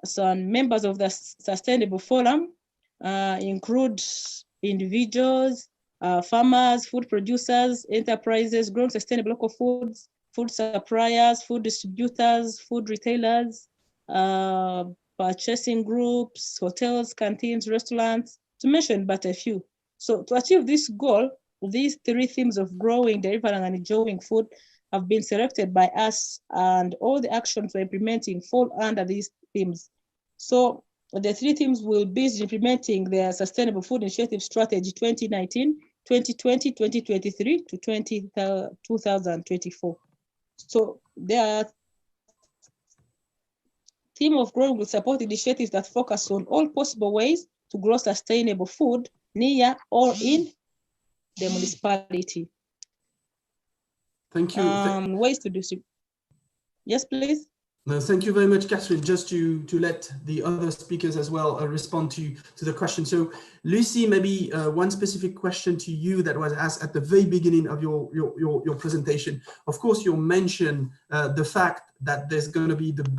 So members of the Sustainable Forum include individuals, farmers, food producers, enterprises, growing sustainable local foods, food suppliers, food distributors, food retailers, purchasing groups, hotels, canteens, restaurants, to mention but a few. So to achieve this goal, these three themes of growing, delivering, and enjoying food have been selected by us, and all the actions we're implementing fall under these themes. So The three teams will be implementing their Sustainable Food Initiative Strategy 2019, 2020, 2023 to 2024. So their team of growing will support initiatives that focus on all possible ways to grow sustainable food near or in the municipality.
Thank you.
Ways to distribute. Yes, please.
No, thank you very much, Catherine. Just to let the other speakers as well respond to the question. So, Lucy, maybe one specific question to you that was asked at the very beginning of your presentation. Of course, you mentioned the fact that there's going to be the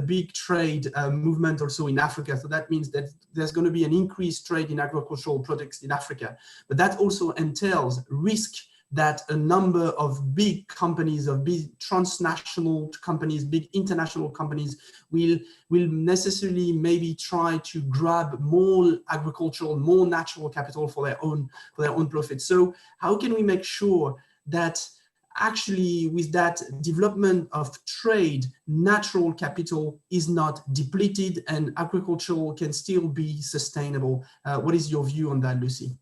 big trade movement also in Africa. So that means that there's going to be an increased trade in agricultural products in Africa, but that also entails risk that a number of big companies, of big transnational companies, big international companies will necessarily maybe try to grab more agricultural, more natural capital for their own profit. So how can we make sure that actually with that development of trade, natural capital is not depleted and agricultural can still be sustainable? What is your view on that, Lucy?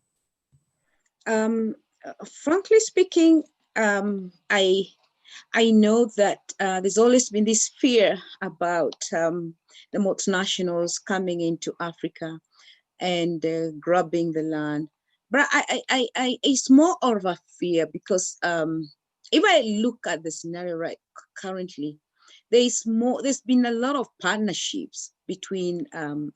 Frankly speaking, I know that there's always been this fear about the multinationals coming into Africa and grabbing the land. But it's more of a fear because if I look at the scenario right currently, there's been a lot of partnerships between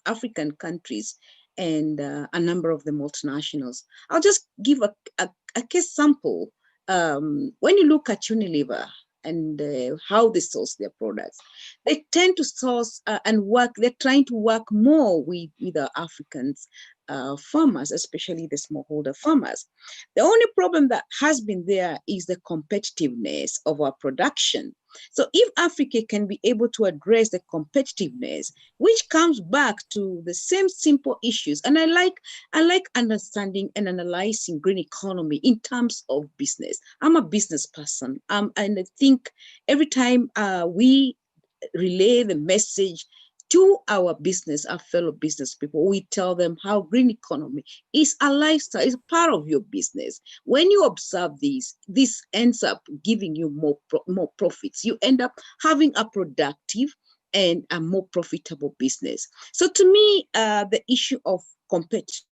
African countries and a number of the multinationals. I'll just give a case sample. When you look at Unilever and how they source their products, they tend to source and work, they're trying to work more with the Africans farmers, especially the smallholder farmers. The only problem that has been there is the competitiveness of our production. So if Africa can be able to address the competitiveness, which comes back to the same simple issues, and I like understanding and analyzing green economy in terms of business. I'm a business person, and I think every time we relay the message to our fellow business people, we tell them how green economy is a lifestyle, is part of your business. When you observe this ends up giving you more profits. You end up having a productive and a more profitable business. So to me, the issue of competition,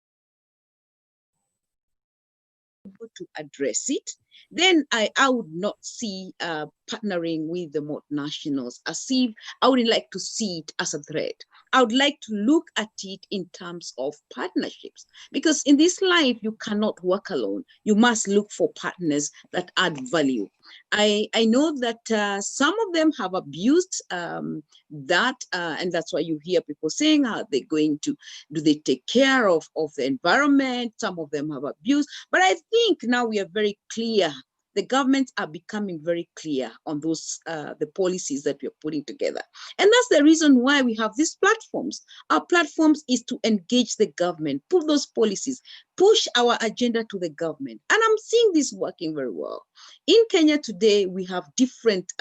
to address it, then I would not see partnering with the multinationals as if I would like to see it as a threat. I would like to look at it in terms of partnerships, because in this life, you cannot work alone. You must look for partners that add value. I know that some of them have abused that, and that's why you hear people saying how they're going to, do they take care of the environment? Some of them have abused, but I think now we are very clear. The governments are becoming very clear on those, the policies that we're putting together. And that's the reason why we have these platforms. Our platforms is to engage the government, put those policies, push our agenda to the government. And I'm seeing this working very well. In Kenya today, we have different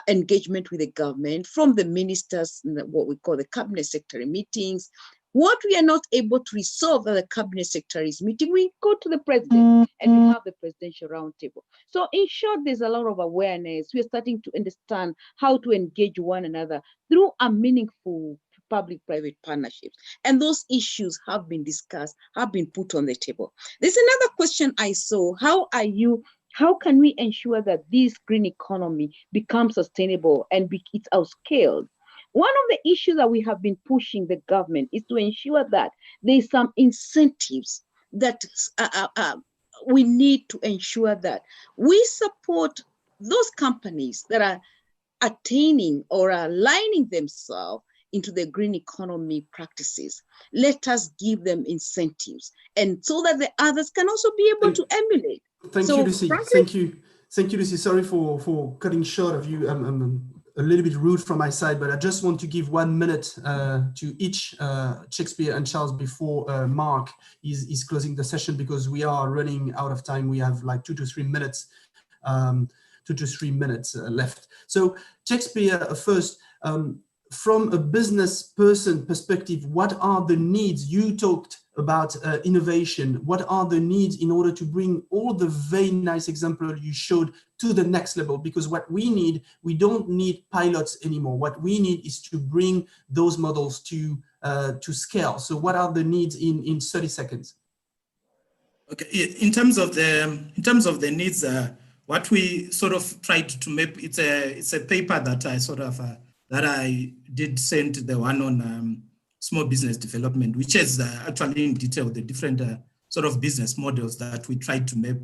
engagement with the government, from the ministers, what we call the cabinet secretary meetings. What we are not able to resolve at the cabinet secretaries meeting, we go to the president and we have the presidential roundtable. So in short, there's a lot of awareness. We're starting to understand how to engage one another through a meaningful public-private partnerships. And those issues have been discussed, have been put on the table. There's another question I saw. How can we ensure that this green economy becomes sustainable and it's outscaled? One of the issues that we have been pushing the government is to ensure that there's some incentives that we need to ensure that we support those companies that are attaining or aligning themselves into the green economy practices. Let us give them incentives, and so that the others can also be able to emulate.
Thank you, Lucy. Thank you, Lucy. Sorry for cutting short of you. A little bit rude from my side, but I just want to give 1 minute to each Shakespeare and Charles before Mark is closing the session, because we are running out of time. We have like 2 to 3 minutes, left. So Shakespeare, first, from a business person perspective, what are the needs? You talked about innovation. What are the needs in order to bring all the very nice example you showed to the next level? Because what we don't need pilots anymore. What we need is to bring those models to scale. So what are the needs in 30 seconds?
Okay, in terms of the needs, what we sort of tried to map, it's a paper that I sort of that I did send, the one on small business development, which is actually in detail the different sort of business models that we tried to map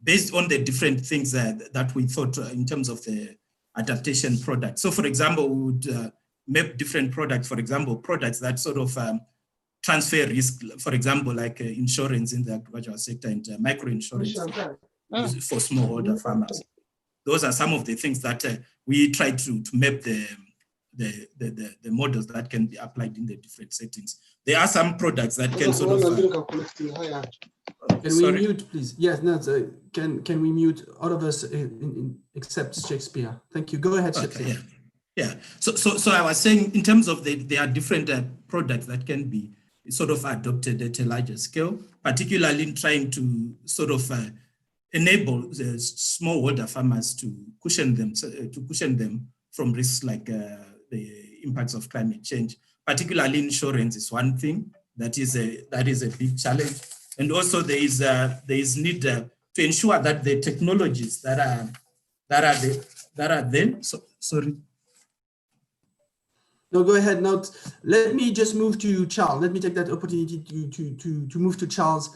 based on the different things that we thought in terms of the adaptation product. So for example, we would map different products, for example, products that sort of transfer risk, for example, like insurance in the agricultural sector and micro-insurance for smallholder farmers. Those are some of the things that we try to map the models that can be applied in the different settings. There are some products that can sort of...
Can we mute, please? Yes, no, can we mute all of us except Shakespeare? Thank you. Go ahead, Shakespeare.
Okay, yeah. So I was saying, in terms of there are different products that can be sort of adopted at a larger scale, particularly in trying to sort of enable the smallholder farmers to cushion them from risks like the impacts of climate change. Particularly insurance is one thing that is a big challenge, and also there is need to ensure that the technologies that are there. So sorry.
No, go ahead. Now, let me just move to Charles. Let me take that opportunity to move to Charles.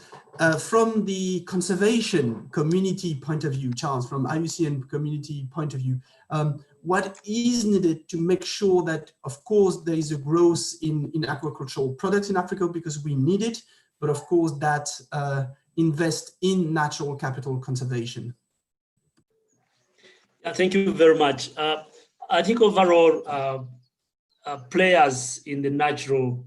From the conservation community point of view, Charles, from IUCN community point of view, what is needed to make sure that, of course, there is a growth in agricultural products in Africa because we need it, but of course that invest in natural capital conservation?
Yeah, thank you very much. I think overall, players in the natural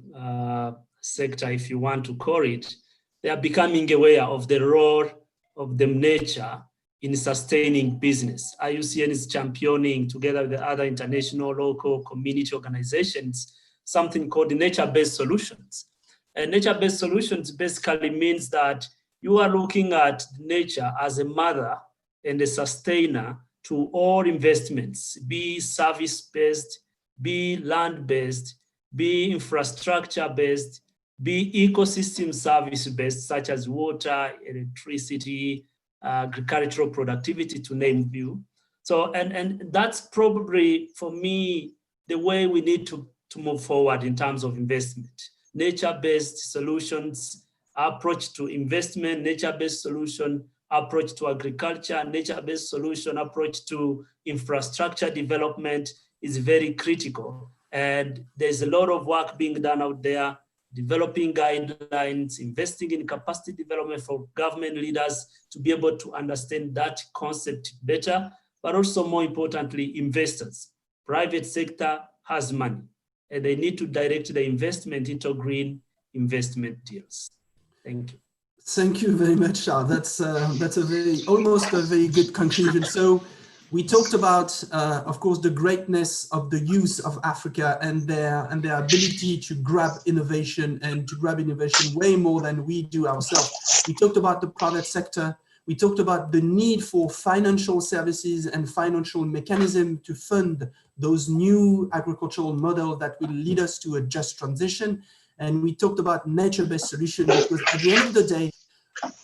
sector, if you want to call it, they are becoming aware of the role of the nature in sustaining business. IUCN is championing, together with the other international, local, community organizations, something called the nature-based solutions. And nature-based solutions basically means that you are looking at nature as a mother and a sustainer to all investments, be service-based, be land-based, be infrastructure-based, be ecosystem service-based, such as water, electricity, agricultural productivity, to name a few. So, and that's probably, for me, the way we need to move forward in terms of investment. Nature-based solutions, approach to investment, nature-based solution, approach to agriculture, nature-based solution, approach to infrastructure development is very critical. And there's a lot of work being done out there, developing guidelines, investing in capacity development for government leaders to be able to understand that concept better, but also more importantly, investors. Private sector has money and they need to direct the investment into green investment deals. Thank you.
Thank you very much, Charles. That's almost a very good conclusion. So we talked about, of course, the greatness of the youth of Africa and their ability to grab innovation and to grab innovation way more than we do ourselves. We talked about the private sector. We talked about the need for financial services and financial mechanism to fund those new agricultural models that will lead us to a just transition. And we talked about nature-based solutions, because at the end of the day,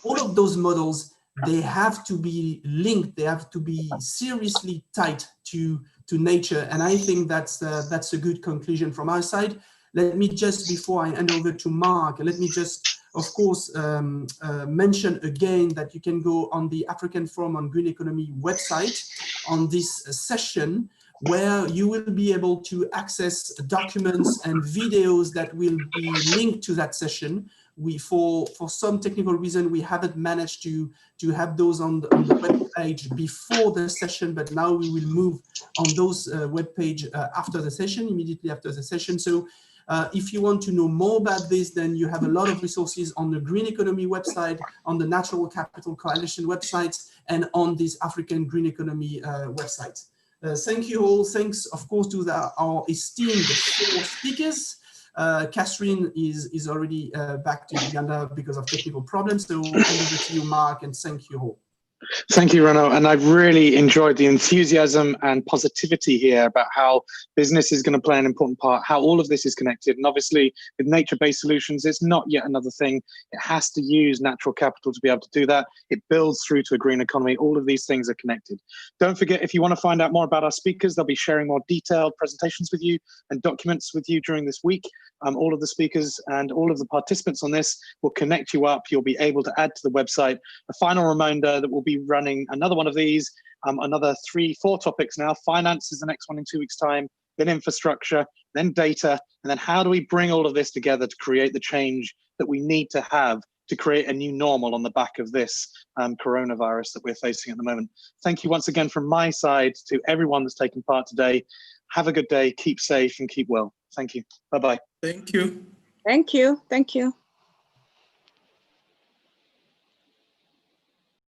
all of those models, they have to be linked, they have to be seriously tied to nature. And I think that's a good conclusion from our side. Let me just, before I hand over to Mark, let me just, of course, mention again that you can go on the African Forum on Green Economy website on this session, where you will be able to access documents and videos that will be linked to that session. For some technical reason, we haven't managed to have those on the web page before the session, but now we will move on those web page after the session, immediately after the session. So if you want to know more about this, then you have a lot of resources on the Green Economy website, on the Natural Capital Coalition website, and on this African Green Economy website. Thank you all. Thanks, of course, to our esteemed 4 speakers. Catherine is already back to Uganda because of technical problems. So hand over to you, Mark, and thank you all.
Thank you, Renaud. And I've really enjoyed the enthusiasm and positivity here about how business is going to play an important part, how all of this is connected. And obviously, with nature-based solutions, it's not yet another thing. It has to use natural capital to be able to do that. It builds through to a green economy. All of these things are connected. Don't forget, if you want to find out more about our speakers, they'll be sharing more detailed presentations with you and documents with you during this week. All of the speakers and all of the participants on this will connect you up. You'll be able to add to the website. A final reminder that we'll be running another one of these, another 3-4 topics now. Finance is the next one in 2 weeks' time, then infrastructure, then data, and then how do we bring all of this together to create the change that we need to have to create a new normal on the back of this coronavirus that we're facing at the moment. Thank you once again from my side to everyone that's taken part today. Have a good day, keep safe and keep well. Thank you. Bye-bye.
Thank you.
Thank you. Thank you.